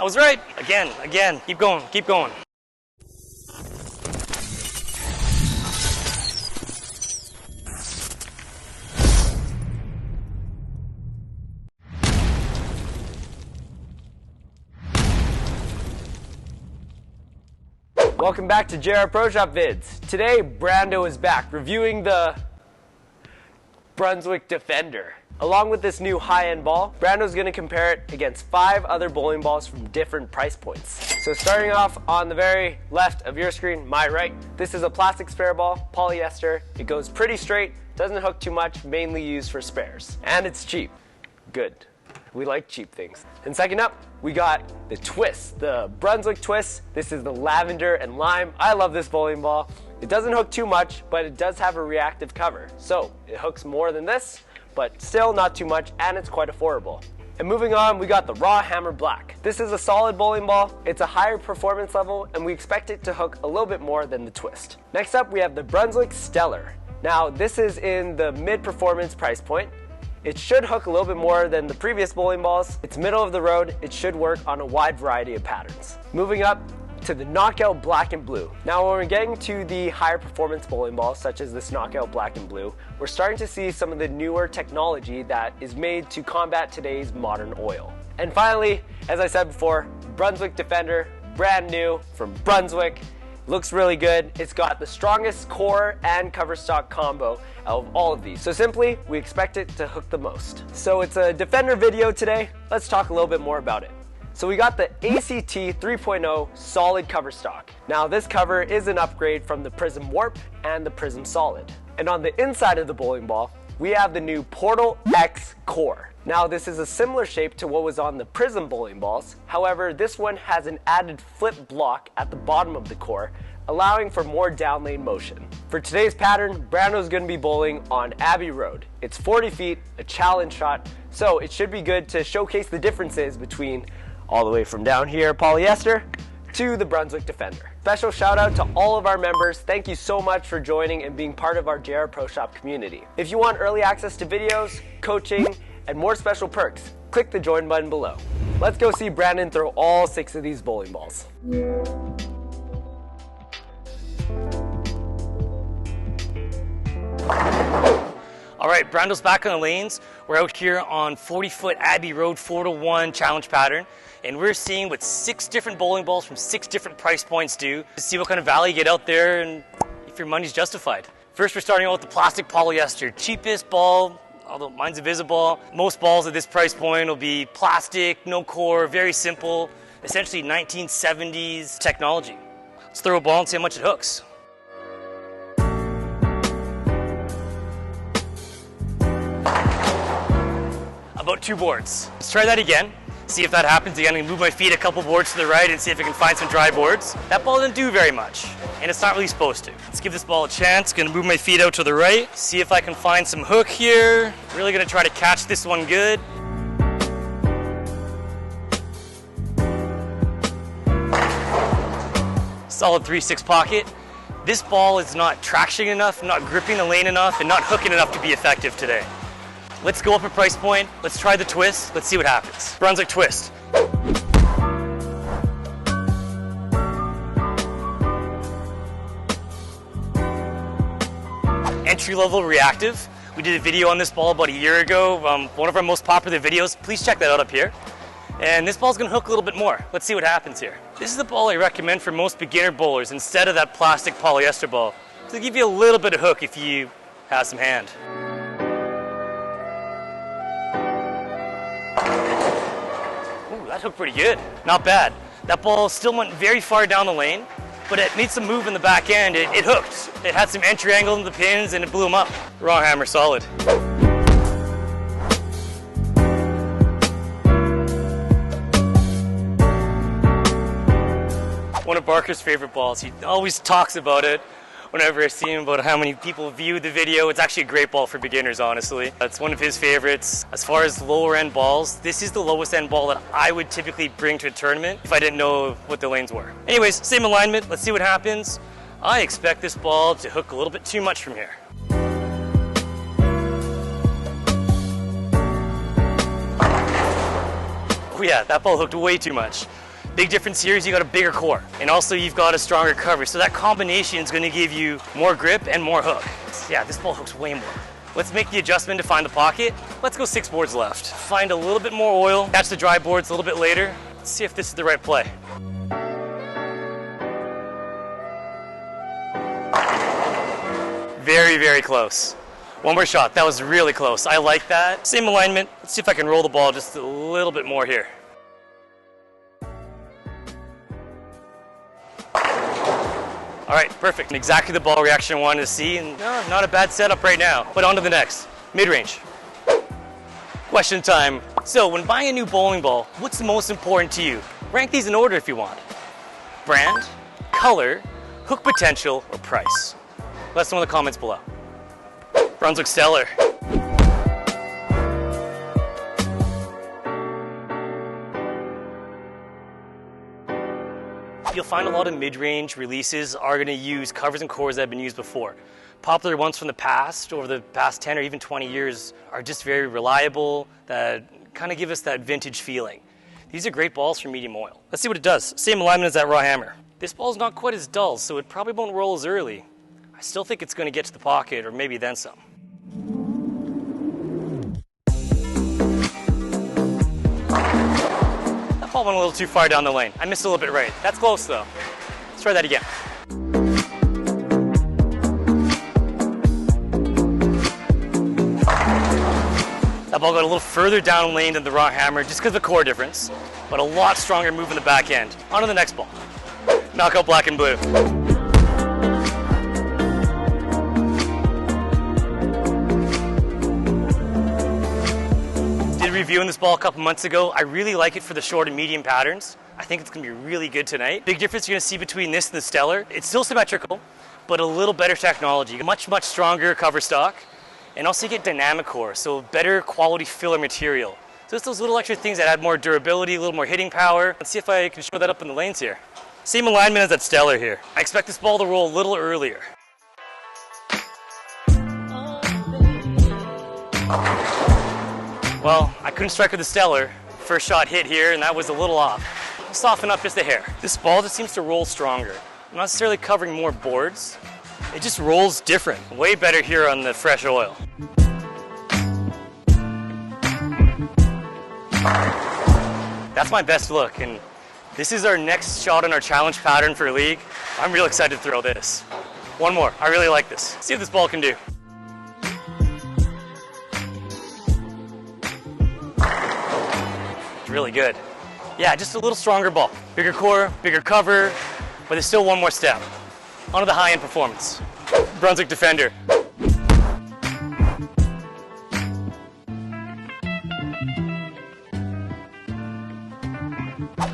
I was right. Again. Keep going, keep going. Welcome back to JR Pro Shop Vids. Today, Brando is back reviewing the Brunswick Defender. Along with this new high-end ball, Brando's going to compare it against 5 other bowling balls from different price points. So starting off on the very left of your screen, my right, this is a plastic spare ball, polyester. It goes pretty straight, doesn't hook too much, mainly used for spares. And it's cheap. Good. We like cheap things. And second up, we got the Twist, the Brunswick Twist. This is the lavender and lime. I love this bowling ball. It doesn't hook too much, but it does have a reactive cover. So it hooks more than this, but still not too much, and it's quite affordable. And moving on, we got the Raw Hammer Black. This is a solid bowling ball. It's a higher performance level, and we expect it to hook a little bit more than the Twist. Next up, we have the Brunswick Stellar. Now, this is in the mid-performance price point. It should hook a little bit more than the previous bowling balls. It's middle of the road. It should work on a wide variety of patterns. Moving up to the Knockout Black and Blue. Now when we're getting to the higher performance bowling balls, such as this Knockout Black and Blue, we're starting to see some of the newer technology that is made to combat today's modern oil. And finally, as I said before, Brunswick Defender, brand new from Brunswick. Looks really good. It's got the strongest core and cover stock combo out of all of these. So simply, we expect it to hook the most. So it's a Defender video today. Let's talk a little bit more about it. So we got the ACT 3.0 solid cover stock. Now this cover is an upgrade from the Prism Warp and the Prism Solid. And on the inside of the bowling ball, we have the new Portal X core. Now this is a similar shape to what was on the Prism bowling balls. However, this one has an added flip block at the bottom of the core, allowing for more down lane motion. For today's pattern, Brando's going to be bowling on Abbey Road. It's 40 feet, a challenge shot, so it should be good to showcase the differences between all the way from down here, polyester, to the Brunswick Defender. Special shout out to all of our members. Thank you so much for joining and being part of our JR Pro Shop community. If you want early access to videos, coaching, and more special perks, click the join button below. Let's go see Brandon throw all 6 of these bowling balls. All right, Brando's back on the lanes. We're out here on 40-foot Abbey Road 4-to-1 challenge pattern, and we're seeing what 6 different bowling balls from 6 different price points do to see what kind of value you get out there and if your money's justified. First, we're starting out with the plastic polyester. Cheapest ball, although mine's a Visiball. Most balls at this price point will be plastic, no core, very simple, essentially 1970s technology. Let's throw a ball and see how much it hooks. About 2 boards. Let's try that again. See if that happens again. I'm gonna move my feet a couple boards to the right and see if I can find some dry boards. That ball didn't do very much, and it's not really supposed to. Let's give this ball a chance. Gonna move my feet out to the right, see if I can find some hook here. Really gonna try to catch this one good. Solid 3/6 pocket. This ball is not tractioning enough, not gripping the lane enough, and not hooking enough to be effective today. Let's go up a price point. Let's try the Twist. Let's see what happens. Brunswick Twist. Entry-level reactive. We did a video on this ball about a year ago. One of our most popular videos. Please check that out up here. And this ball's gonna hook a little bit more. Let's see what happens here. This is the ball I recommend for most beginner bowlers instead of that plastic polyester ball. To give you a little bit of hook if you have some hand. That hooked pretty good. Not bad. That ball still went very far down the lane, but it made some move in the back end. It hooked. It had some entry angle in the pins and it blew them up. Raw hammer solid. One of Barker's favorite balls. He always talks about it whenever I see him, about how many people view the video. It's actually a great ball for beginners, honestly. That's one of his favorites. As far as lower end balls, this is the lowest end ball that I would typically bring to a tournament if I didn't know what the lanes were. Anyways, same alignment. Let's see what happens. I expect this ball to hook a little bit too much from here. Oh yeah, that ball hooked way too much. Big difference here is you got a bigger core, and also you've got a stronger cover. So that combination is going to give you more grip and more hook. Yeah, this ball hooks way more. Let's make the adjustment to find the pocket. Let's go 6 boards left. Find a little bit more oil, catch the dry boards a little bit later. Let's see if this is the right play. Very, very close. One more shot. That was really close. I like that. Same alignment. Let's see if I can roll the ball just a little bit more here. All right, perfect. Exactly the ball reaction I wanted to see, and no, not a bad setup right now. But on to the next, mid-range. Question time. So when buying a new bowling ball, what's the most important to you? Rank these in order if you want. Brand, color, hook potential, or price. Let us know in the comments below. Brunswick Stellar. You'll find a lot of mid-range releases are going to use covers and cores that have been used before. Popular ones from the past, over the past 10 or even 20 years, are just very reliable, that kind of give us that vintage feeling. These are great balls for medium oil. Let's see what it does. Same alignment as that raw hammer. This ball's not quite as dull, so it probably won't roll as early. I still think it's going to get to the pocket, or maybe then some. That ball went a little too far down the lane. I missed a little bit right. That's close though. Let's try that again. That ball got a little further down lane than the raw hammer just because of the core difference, but a lot stronger move in the back end. On to the next ball. Knockout black and blue. Reviewing this ball a couple months ago. I really like it for the short and medium patterns. I think it's going to be really good tonight. Big difference you're going to see between this and the Stellar. It's still symmetrical, but a little better technology. Much stronger cover stock. And also you get dynamic core, so better quality filler material. So it's those little extra things that add more durability, a little more hitting power. Let's see if I can show that up in the lanes here. Same alignment as that Stellar here. I expect this ball to roll a little earlier. Well, I couldn't strike with the Stellar. First shot hit here, and that was a little off. I'll soften up just a hair. This ball just seems to roll stronger. I'm not necessarily covering more boards. It just rolls different. Way better here on the fresh oil. That's my best look, and this is our next shot in our challenge pattern for league. I'm real excited to throw this. One more. I really like this. See what this ball can do. Really good. Yeah, just a little stronger ball. Bigger core, bigger cover, but there's still one more step. On to the high-end performance. Brunswick Defender.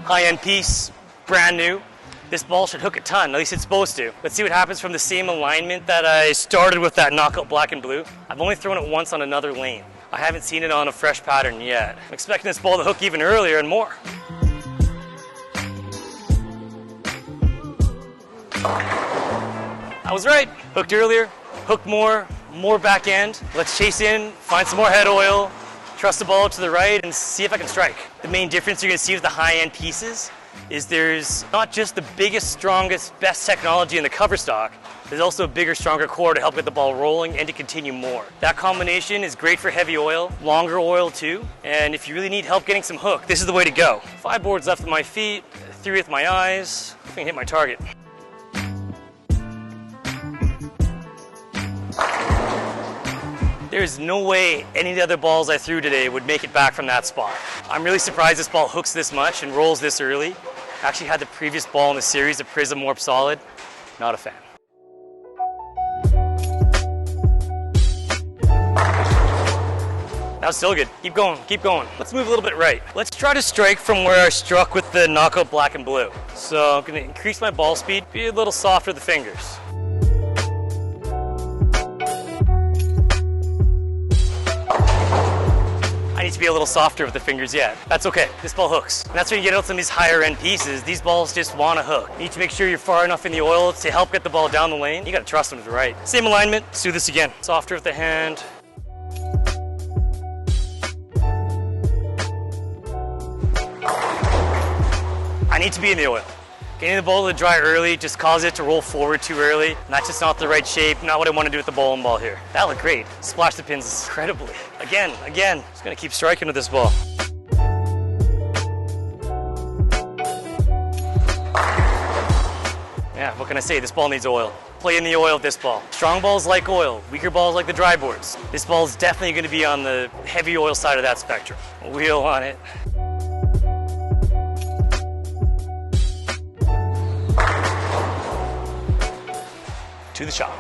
High-end piece, brand new. This ball should hook a ton, at least it's supposed to. Let's see what happens from the same alignment that I started with that knockout black and blue. I've only thrown it once on another lane. I haven't seen it on a fresh pattern yet. I'm expecting this ball to hook even earlier and more. I was right. Hooked earlier, hooked more back end. Let's chase in, find some more head oil, trust the ball to the right, and see if I can strike. The main difference you're gonna see with the high-end pieces is there's not just the biggest, strongest, best technology in the cover stock, there's also a bigger, stronger core to help get the ball rolling and to continue more. That combination is great for heavy oil, longer oil too, and if you really need help getting some hook, this is the way to go. 5 boards left with my feet, 3 with my eyes. I can hit my target. There's no way any of the other balls I threw today would make it back from that spot. I'm really surprised this ball hooks this much and rolls this early. I actually had the previous ball in the series, the Prism Warp Solid. Not a fan. That was still good. Keep going, keep going. Let's move a little bit right. Let's try to strike from where I struck with the knockout black and blue. So I'm gonna increase my ball speed, be a little softer with the fingers. I need to be a little softer with the fingers yet. That's okay, this ball hooks. And that's when you get out some of these higher end pieces, these balls just want to hook. You need to make sure you're far enough in the oil to help get the ball down the lane. You gotta trust them to the right. Same alignment, let's do this again. Softer with the hand. I need to be in the oil. Getting the ball to dry early just causes it to roll forward too early, and that's just not the right shape, not what I want to do with the bowling ball here. That looked great. Splashed the pins incredibly. Again, just gonna keep striking with this ball. Yeah, what can I say? This ball needs oil. Play in the oil with this ball. Strong balls like oil, weaker balls like the dry boards. This ball is definitely going to be on the heavy oil side of that spectrum. Wheel on it. To the shop.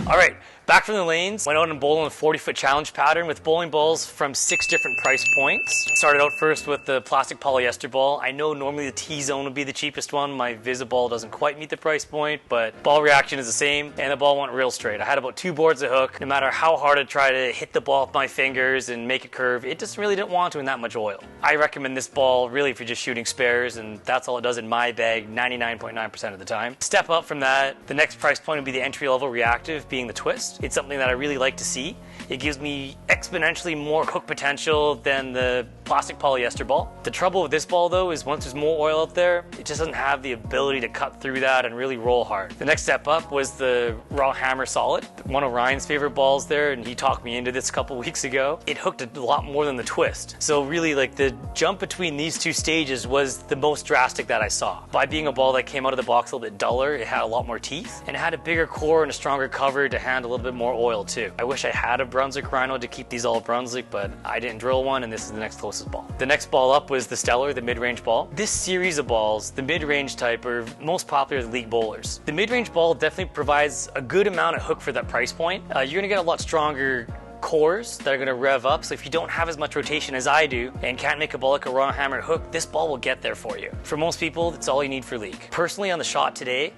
All right, back from the lanes. Went out and bowled in a 40-foot challenge pattern with bowling balls from 6 different price points. Started out first with the plastic polyester ball. I know normally the T-zone would be the cheapest one. My Visiball doesn't quite meet the price point, but ball reaction is the same, and the ball went real straight. I had about 2 boards of hook. No matter how hard I try to hit the ball with my fingers and make it curve, it just really didn't want to in that much oil. I recommend this ball really for just shooting spares, and that's all it does in my bag 99.9% of the time. Step up from that, the next price point would be the entry-level reactive, being the twist. It's something that I really like to see. It gives me exponentially more hook potential than the plastic polyester ball. The trouble with this ball though is once there's more oil out there, it just doesn't have the ability to cut through that and really roll hard. The next step up was the raw hammer solid, one of Ryan's favorite balls there, and he talked me into this a couple weeks ago. It hooked a lot more than the twist. So really like the jump between these two stages was the most drastic that I saw. By being a ball that came out of the box a little bit duller, it had a lot more teeth and it had a bigger core and a stronger cover to handle a little bit more oil too. I wish I had a Brunswick Rhino to keep these all Brunswick, but I didn't drill one and this is the next closest ball. The next ball up was the Stellar, the mid-range ball. This series of balls, the mid-range type, are most popular with league bowlers. The mid-range ball definitely provides a good amount of hook for that price point. You're gonna get a lot stronger cores that are going to rev up, so if you don't have as much rotation as I do and can't make a ball like a raw hammer hook, this ball will get there for you. For most people, that's all you need for league. Personally on the shot today,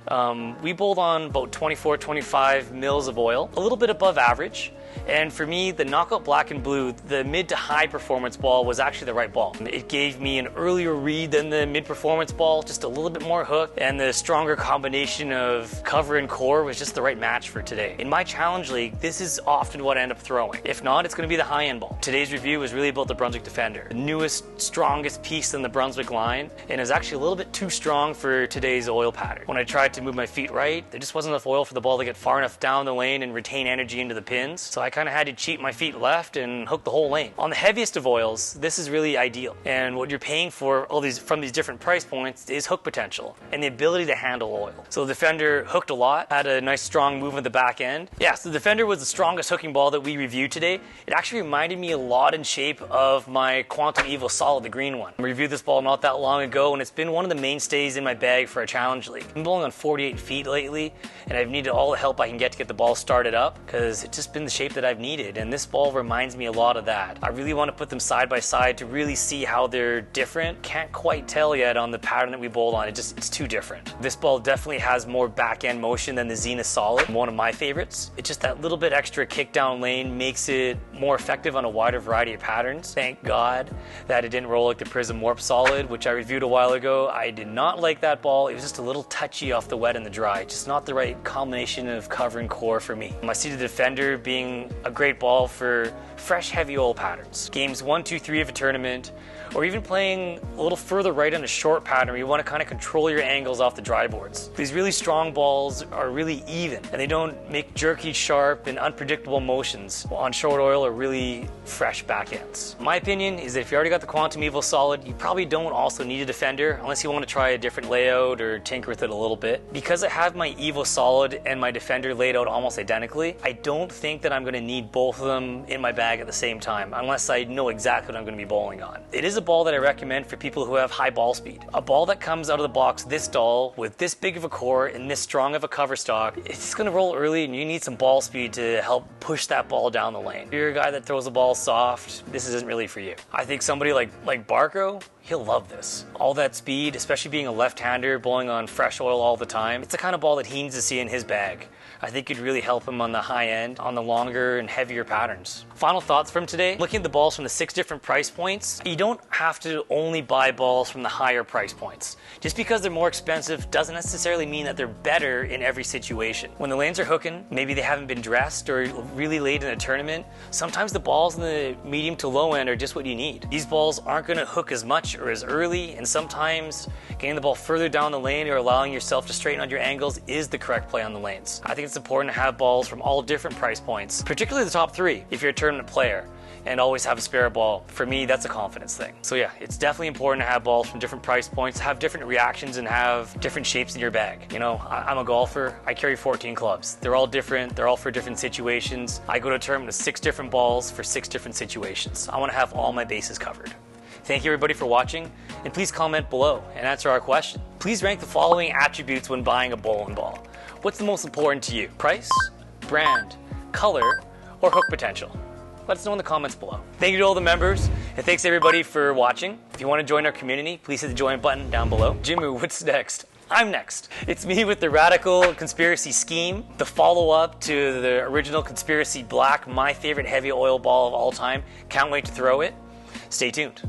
we bowled on about 24-25 mils of oil, a little bit above average. And for me, the Knockout Black and Blue, the mid to high performance ball was actually the right ball. It gave me an earlier read than the mid performance ball, just a little bit more hook, and the stronger combination of cover and core was just the right match for today. In my challenge league, this is often what I end up throwing. If not, it's going to be the high end ball. Today's review was really about the Brunswick Defender, the newest, strongest piece in the Brunswick line, and is actually a little bit too strong for today's oil pattern. When I tried to move my feet right, there just wasn't enough oil for the ball to get far enough down the lane and retain energy into the pins, so I kind of had to cheat my feet left and hook the whole lane. On the heaviest of oils, this is really ideal, and what you're paying for from these different price points is hook potential and the ability to handle oil. So the Defender hooked a lot, had a nice strong move at the back end. Yeah, so the Defender was the strongest hooking ball that we reviewed today. It actually reminded me a lot in shape of my Quantum Evo Solid, the green one. I reviewed this ball not that long ago, and it's been one of the mainstays in my bag for a challenge league. I'm bowling on 48 feet lately, and I've needed all the help I can get to get the ball started up because it's just been the shape that I've needed, and this ball reminds me a lot of that. I really want to put them side by side to really see how they're different. Can't quite tell yet on the pattern that we bowled on. It's too different. This ball definitely has more back end motion than the Zenith Solid, one of my favorites. It's just that little bit extra kick down lane makes it more effective on a wider variety of patterns. Thank God that it didn't roll like the Prism Warp Solid, which I reviewed a while ago. I did not like that ball. It was just a little touchy off the wet and the dry. Just not the right combination of cover and core for me. I see the Defender being a great ball for fresh heavy oil patterns. Games 1, 2, 3 of a tournament, or even playing a little further right on a short pattern where you want to kind of control your angles off the dry boards. These really strong balls are really even, and they don't make jerky, sharp, and unpredictable motions on short oil or really fresh back ends. My opinion is that if you already got the Quantum Evo Solid, you probably don't also need a Defender unless you want to try a different layout or tinker with it a little bit. Because I have my Evo Solid and my Defender laid out almost identically, I don't think that I'm going to need both of them in my bag at the same time unless I know exactly what I'm going to be bowling on. It is a ball that I recommend for people who have high ball speed. A ball that comes out of the box this dull with this big of a core and this strong of a cover stock, it's just going to roll early and you need some ball speed to help push that ball down the lane. If you're a guy that throws the ball soft, this isn't really for you. I think somebody like Barco, he'll love this. All that speed, especially being a left-hander bowling on fresh oil all the time, it's the kind of ball that he needs to see in his bag. I think it'd really help him on the high end, on the longer and heavier patterns. Final thoughts from today. Looking at the balls from the 6 different price points, you don't have to only buy balls from the higher price points. Just because they're more expensive doesn't necessarily mean that they're better in every situation. When the lanes are hooking, maybe they haven't been dressed or really late in a tournament, sometimes the balls in the medium to low end are just what you need. These balls aren't going to hook as much or as early, and sometimes getting the ball further down the lane or allowing yourself to straighten out your angles is the correct play on the lanes. I think it's important to have balls from all different price points, particularly the top 3 if you're a tournament player, and always have a spare ball. For me, that's a confidence thing. So yeah, it's definitely important to have balls from different price points, have different reactions, and have different shapes in your bag. You know, I'm a golfer, I carry 14 clubs. They're all different, they're all for different situations. I go to a tournament with 6 different balls for 6 different situations. I want to have all my bases covered. Thank you everybody for watching, and please comment below and answer our question. Please rank the following attributes when buying a bowling ball. What's the most important to you? Price, brand, color, or hook potential? Let us know in the comments below. Thank you to all the members, and thanks everybody for watching. If you want to join our community, please hit the join button down below. Jimmy, what's next? I'm next. It's me with the Radical Conspiracy Scheme, the follow-up to the original Conspiracy Black, my favorite heavy oil ball of all time. Can't wait to throw it. Stay tuned.